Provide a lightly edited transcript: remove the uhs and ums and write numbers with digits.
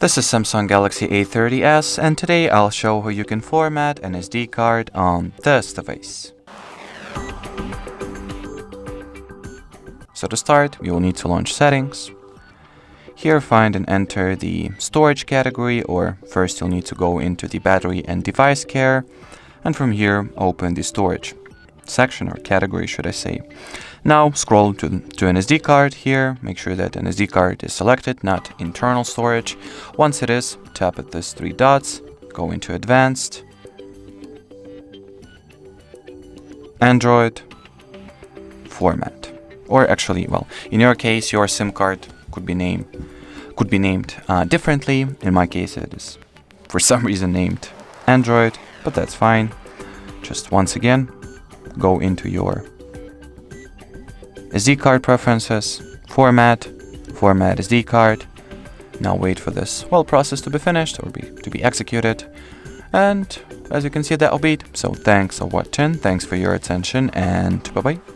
This is Samsung Galaxy A30S, and today I'll show how you can format an SD card on this device. So to start, you will need to launch Settings. Here find and enter the storage category, or first you'll need to go into the battery and device care, and from here open the storage section, or category should I say. Now scroll to an SD card here, make sure that an SD card is selected, not internal storage. Once it is, tap at these three dots, go into Advanced, Android, Format. Or actually, well, in your case, your SIM card could be named differently. In my case, it is for some reason named Android, but that's fine. Just once again, go into your SD card preferences, format SD card. Now wait for this process to be finished or to be executed. And as you can see, that'll be it. So thanks for watching, thanks for your attention, and bye bye.